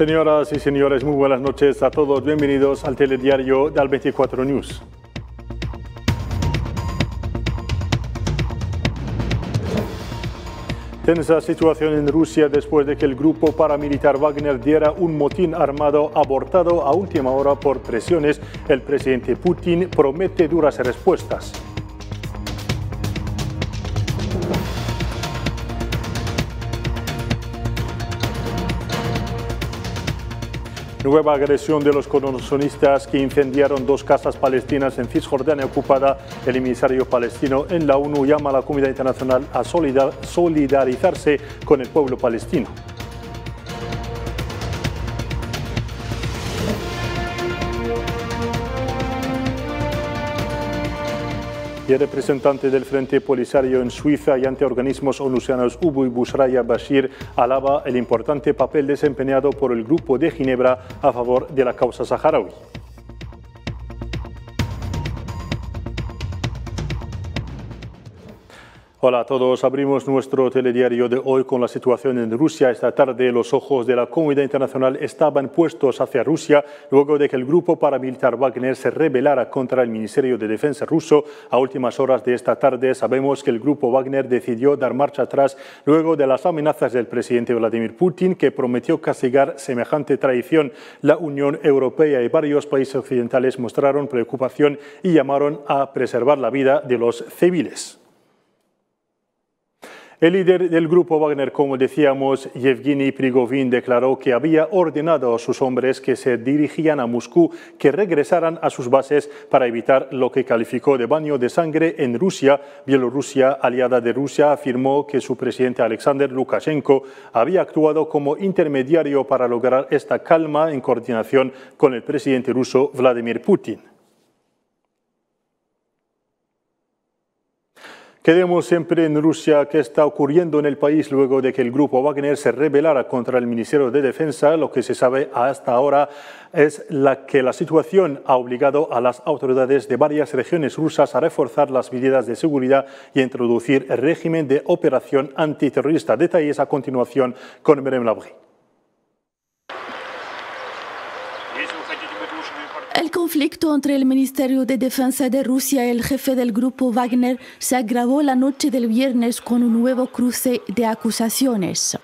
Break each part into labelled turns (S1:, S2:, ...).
S1: Señoras y señores, muy buenas noches a todos. Bienvenidos al telediario del 24 News. Tensa situación en Rusia después de que el grupo paramilitar Wagner diera un motín armado abortado a última hora por presiones. El presidente Putin promete duras respuestas. Nueva agresión de los colonistas que incendiaron 2 casas palestinas en Cisjordania ocupada. El emisario palestino en la ONU llama a la comunidad internacional a solidarizarse con el pueblo palestino. Y el representante del Frente Polisario en Suiza y ante organismos onusianos Ubu y Busraya Bashir alaba el importante papel desempeñado por el Grupo de Ginebra a favor de la causa saharaui. Hola a todos, abrimos nuestro telediario de hoy con la situación en Rusia. Esta tarde los ojos de la comunidad internacional estaban puestos hacia Rusia luego de que el grupo paramilitar Wagner se rebelara contra el Ministerio de Defensa ruso. A últimas horas de esta tarde sabemos que el grupo Wagner decidió dar marcha atrás luego de las amenazas del presidente Vladimir Putin, que prometió castigar semejante traición. La Unión Europea y varios países occidentales mostraron preocupación y llamaron a preservar la vida de los civiles. El líder del grupo Wagner, como decíamos, Yevgeny Prigozhin, declaró que había ordenado a sus hombres que se dirigían a Moscú que regresaran a sus bases para evitar lo que calificó de baño de sangre en Rusia. Bielorrusia, aliada de Rusia, afirmó que su presidente Alexander Lukashenko había actuado como intermediario para lograr esta calma en coordinación con el presidente ruso Vladimir Putin. Quedemos siempre en Rusia. ¿Qué está ocurriendo en el país luego de que el grupo Wagner se rebelara contra el Ministerio de Defensa? Lo que se sabe hasta ahora es que la situación ha obligado a las autoridades de varias regiones rusas a reforzar las medidas de seguridad y a introducir el régimen de operación antiterrorista. Detalles a continuación con Merem Labri.
S2: El conflicto entre el Ministerio de Defensa de Rusia y el jefe del grupo Wagner se agravó la noche del viernes con un nuevo cruce de acusaciones.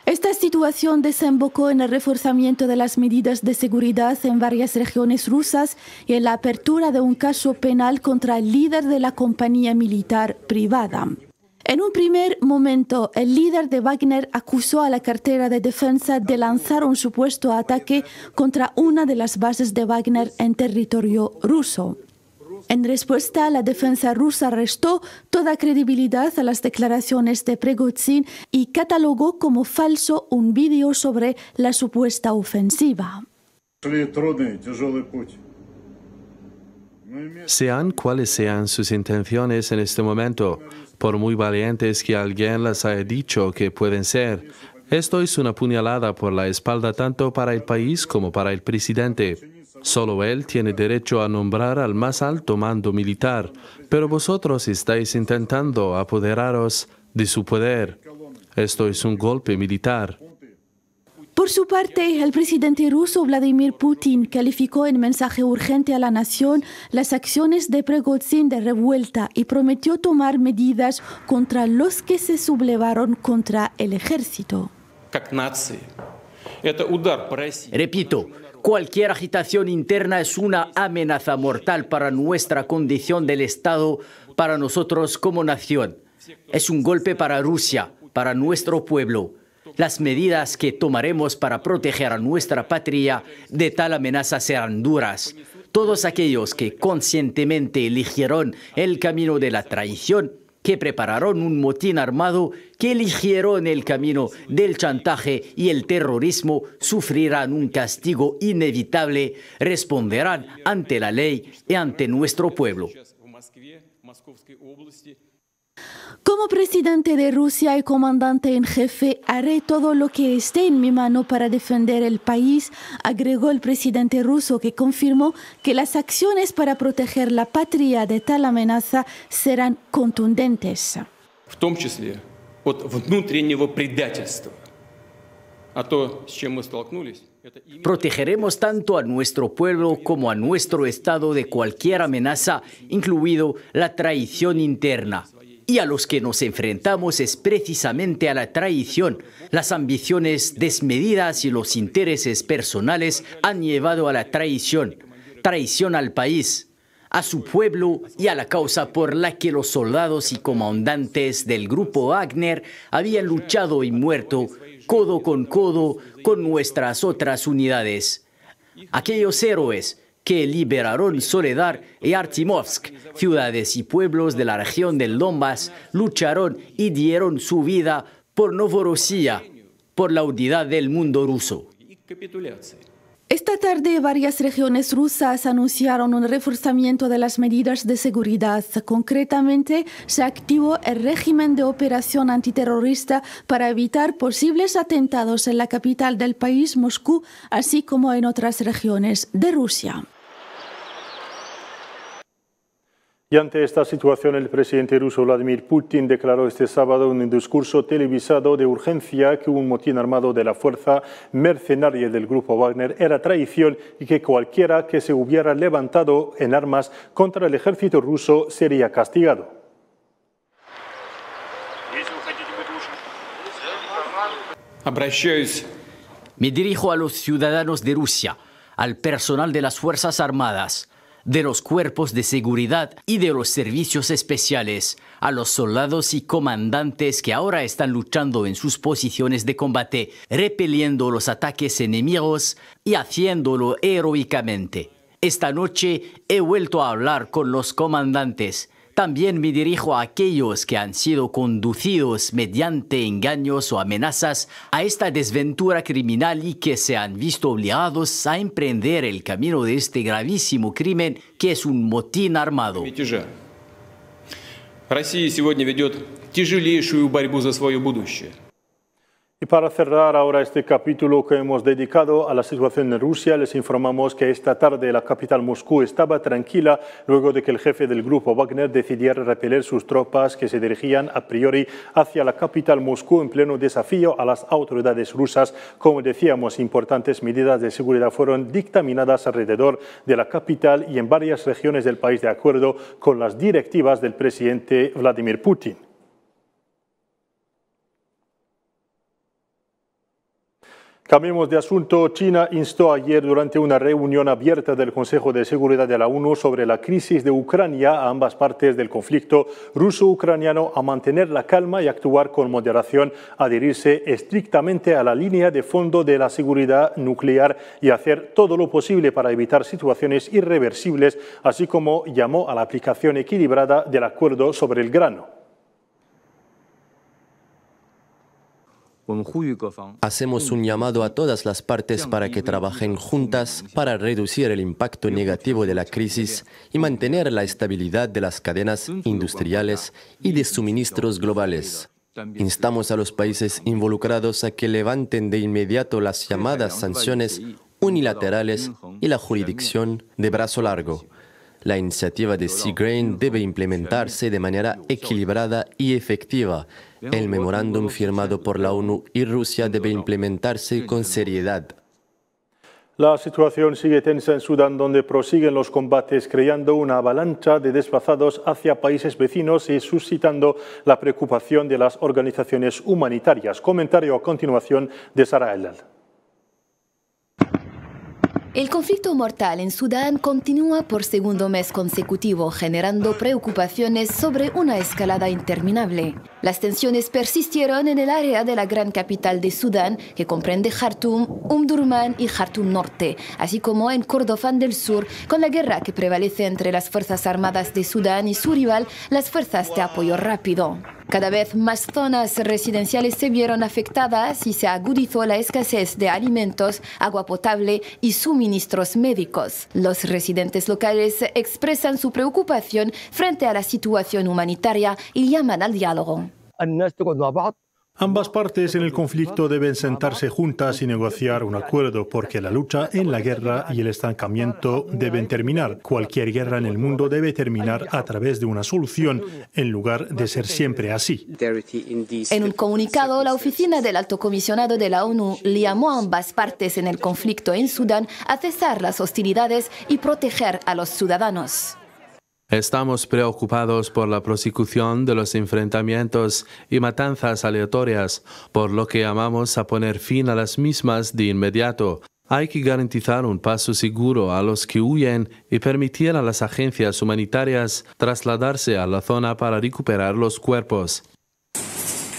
S2: Esta situación desembocó en el reforzamiento de las medidas de seguridad en varias regiones rusas y en la apertura de un caso penal contra el líder de la compañía militar privada. En un primer momento, el líder de Wagner acusó a la cartera de defensa de lanzar un supuesto ataque contra una de las bases de Wagner en territorio ruso. En respuesta, la defensa rusa restó toda credibilidad a las declaraciones de Prigozhin y catalogó como falso un vídeo sobre la supuesta ofensiva.
S3: Sean cuales sean sus intenciones en este momento, por muy valientes que alguien les haya dicho que pueden ser, esto es una puñalada por la espalda tanto para el país como para el presidente. Solo él tiene derecho a nombrar al más alto mando militar, pero vosotros estáis intentando apoderaros de su poder. Esto es un golpe militar.
S2: Por su parte, el presidente ruso Vladimir Putin calificó en mensaje urgente a la nación las acciones de Prigozhin de revuelta y prometió tomar medidas contra los que se sublevaron contra el ejército.
S4: Repito, cualquier agitación interna es una amenaza mortal para nuestra condición del Estado, para nosotros como nación. Es un golpe para Rusia, para nuestro pueblo. Las medidas que tomaremos para proteger a nuestra patria de tal amenaza serán duras. Todos aquellos que conscientemente eligieron el camino de la traición, que prepararon un motín armado, que eligieron el camino del chantaje y el terrorismo, sufrirán un castigo inevitable, responderán ante la ley y ante nuestro pueblo.
S2: Como presidente de Rusia y comandante en jefe, haré todo lo que esté en mi mano para defender el país, agregó el presidente ruso, que confirmó que las acciones para proteger la patria de tal amenaza serán contundentes.
S5: В том числе от внутреннего предательства. А то, с чем мы столкнулись.
S4: Protegeremos tanto a nuestro pueblo como a nuestro Estado de cualquier amenaza, incluido la traición interna. Y a los que nos enfrentamos es precisamente a la traición. Las ambiciones desmedidas y los intereses personales han llevado a la traición. Traición al país, a su pueblo y a la causa por la que los soldados y comandantes del grupo Wagner habían luchado y muerto codo con nuestras otras unidades. Aquellos héroes que liberaron Soledar y Artimovsk, ciudades y pueblos de la región del Donbass, lucharon y dieron su vida por Novorossiya, por la unidad del mundo ruso.
S2: Esta tarde, varias regiones rusas anunciaron un reforzamiento de las medidas de seguridad. Concretamente, se activó el régimen de operación antiterrorista para evitar posibles atentados en la capital del país, Moscú, así como en otras regiones de Rusia.
S1: Y ante esta situación, el presidente ruso Vladimir Putin declaró este sábado en un discurso televisado de urgencia que un motín armado de la fuerza mercenaria del grupo Wagner era traición y que cualquiera que se hubiera levantado en armas contra el ejército ruso sería castigado.
S4: Me dirijo a los ciudadanos de Rusia, al personal de las Fuerzas Armadas, de los cuerpos de seguridad y de los servicios especiales, a los soldados y comandantes que ahora están luchando en sus posiciones de combate, repeliendo los ataques enemigos y haciéndolo heroicamente. Esta noche he vuelto a hablar con los comandantes. También me dirijo a aquellos que han sido conducidos mediante engaños o amenazas a esta desventura criminal y que se han visto obligados a emprender el camino de este gravísimo crimen que es un motín armado.
S5: Россия сегодня ведет тяжелейшую борьбу за свое будущее.
S1: Y para cerrar ahora este capítulo que hemos dedicado a la situación en Rusia, les informamos que esta tarde la capital Moscú estaba tranquila luego de que el jefe del grupo Wagner decidiera repeler sus tropas que se dirigían a priori hacia la capital Moscú en pleno desafío a las autoridades rusas. Como decíamos, importantes medidas de seguridad fueron dictaminadas alrededor de la capital y en varias regiones del país de acuerdo con las directivas del presidente Vladimir Putin. Cambiemos de asunto. China instó ayer durante una reunión abierta del Consejo de Seguridad de la ONU sobre la crisis de Ucrania a ambas partes del conflicto ruso-ucraniano a mantener la calma y actuar con moderación, adherirse estrictamente a la línea de fondo de la seguridad nuclear y hacer todo lo posible para evitar situaciones irreversibles, así como llamó a la aplicación equilibrada del acuerdo sobre el grano.
S6: Hacemos un llamado a todas las partes para que trabajen juntas para reducir el impacto negativo de la crisis y mantener la estabilidad de las cadenas industriales y de suministros globales. Instamos a los países involucrados a que levanten de inmediato las llamadas sanciones unilaterales y la jurisdicción de brazo largo. La iniciativa de Seagrain debe implementarse de manera equilibrada y efectiva. El memorándum firmado por la ONU y Rusia debe implementarse con seriedad.
S1: La situación sigue tensa en Sudán, donde prosiguen los combates, creando una avalancha de desplazados hacia países vecinos y suscitando la preocupación de las organizaciones humanitarias. Comentario a continuación de Sara Elal.
S7: El conflicto mortal en Sudán continúa por segundo mes consecutivo, generando preocupaciones sobre una escalada interminable. Las tensiones persistieron en el área de la gran capital de Sudán, que comprende Jartum, Durman y Jartum Norte, así como en Kordofán del Sur, con la guerra que prevalece entre las Fuerzas Armadas de Sudán y su rival, las Fuerzas de Apoyo Rápido. Cada vez más zonas residenciales se vieron afectadas y se agudizó la escasez de alimentos, agua potable y suministros médicos. Los residentes locales expresan su preocupación frente a la situación humanitaria y llaman al diálogo.
S1: Ambas partes en el conflicto deben sentarse juntas y negociar un acuerdo, porque la lucha en la guerra y el estancamiento deben terminar. Cualquier guerra en el mundo debe terminar a través de una solución, en lugar de ser siempre así.
S7: En un comunicado, la oficina del Alto Comisionado de la ONU llamó a ambas partes en el conflicto en Sudán a cesar las hostilidades y proteger a los ciudadanos.
S3: Estamos preocupados por la prosecución de los enfrentamientos y matanzas aleatorias, por lo que llamamos a poner fin a las mismas de inmediato. Hay que garantizar un paso seguro a los que huyen y permitir a las agencias humanitarias trasladarse a la zona para recuperar los cuerpos.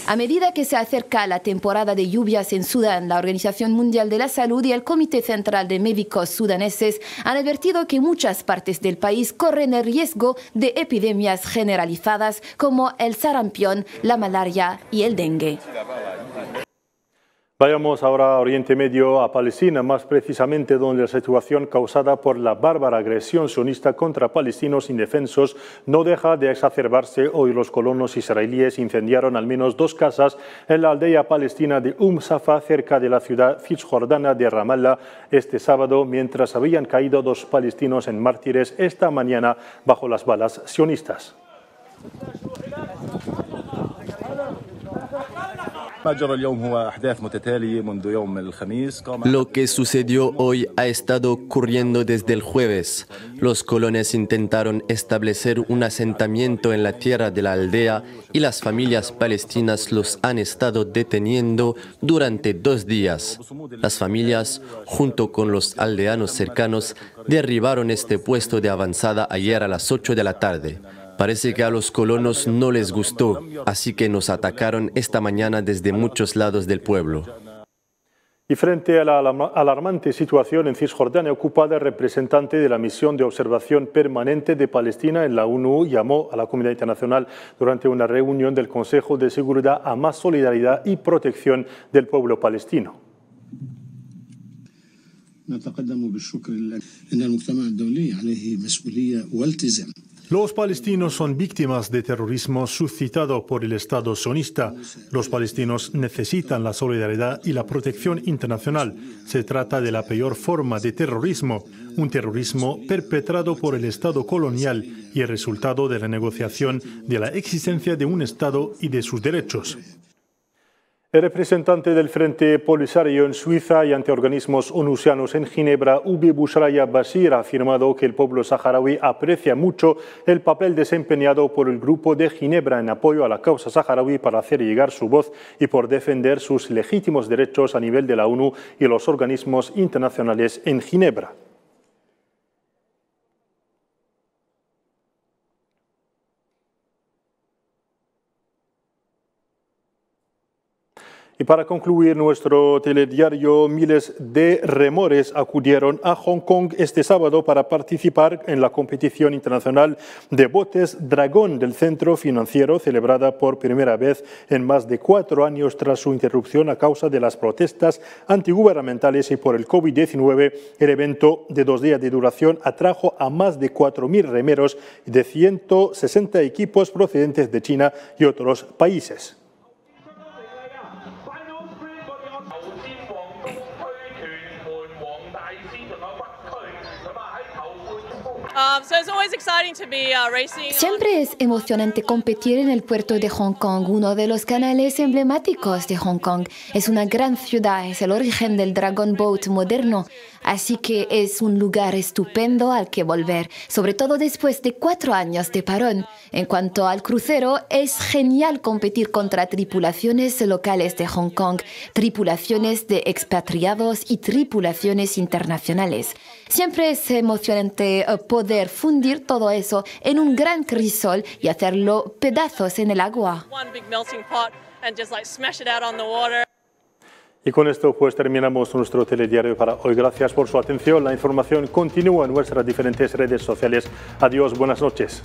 S7: A medida que se acerca la temporada de lluvias en Sudán, la Organización Mundial de la Salud y el Comité Central de Médicos Sudaneses han advertido que muchas partes del país corren el riesgo de epidemias generalizadas como el sarampión, la malaria y el dengue.
S1: Vayamos ahora a Oriente Medio, a Palestina, más precisamente donde la situación causada por la bárbara agresión sionista contra palestinos indefensos no deja de exacerbarse. Hoy los colonos israelíes incendiaron al menos 2 casas en la aldea palestina de Safa, cerca de la ciudad cisjordana de Ramallah, este sábado, mientras habían caído 2 palestinos en mártires esta mañana bajo las balas sionistas.
S6: Lo que sucedió hoy ha estado ocurriendo desde el jueves. Los colonos intentaron establecer un asentamiento en la tierra de la aldea y las familias palestinas los han estado deteniendo durante 2 días. Las familias, junto con los aldeanos cercanos, derribaron este puesto de avanzada ayer a las 8 de la tarde. Parece que a los colonos no les gustó, así que nos atacaron esta mañana desde muchos lados del pueblo.
S1: Y frente a la alarmante situación en Cisjordania ocupada, el representante de la misión de observación permanente de Palestina en la ONU llamó a la comunidad internacional durante una reunión del Consejo de Seguridad a más solidaridad y protección del pueblo palestino. Los palestinos son víctimas de terrorismo suscitado por el Estado sionista. Los palestinos necesitan la solidaridad y la protección internacional. Se trata de la peor forma de terrorismo, un terrorismo perpetrado por el Estado colonial y el resultado de la negociación de la existencia de un Estado y de sus derechos. El representante del Frente Polisario en Suiza y ante organismos onusianos en Ginebra, Ubi Bushraya Bashir, ha afirmado que el pueblo saharaui aprecia mucho el papel desempeñado por el Grupo de Ginebra en apoyo a la causa saharaui para hacer llegar su voz y por defender sus legítimos derechos a nivel de la ONU y los organismos internacionales en Ginebra. Y para concluir nuestro telediario, miles de remores acudieron a Hong Kong este sábado para participar en la competición internacional de botes Dragón del Centro Financiero, celebrada por primera vez en más de 4 años tras su interrupción a causa de las protestas antigubernamentales y por el COVID-19. El evento de 2 días de duración atrajo a más de 4.000 remeros de 160 equipos procedentes de China y otros países.
S7: Siempre es emocionante competir en el puerto de Hong Kong, uno de los canales emblemáticos de Hong Kong. Es una gran ciudad, es el origen del Dragon Boat moderno, así que es un lugar estupendo al que volver, sobre todo después de 4 años de parón. En cuanto al crucero, es genial competir contra tripulaciones locales de Hong Kong, tripulaciones de expatriados y tripulaciones internacionales. Siempre es emocionante poder fundir todo eso en un gran crisol y hacerlo pedazos en el agua.
S1: Y con esto pues terminamos nuestro telediario para hoy. Gracias por su atención. La información continúa en nuestras diferentes redes sociales. Adiós, buenas noches.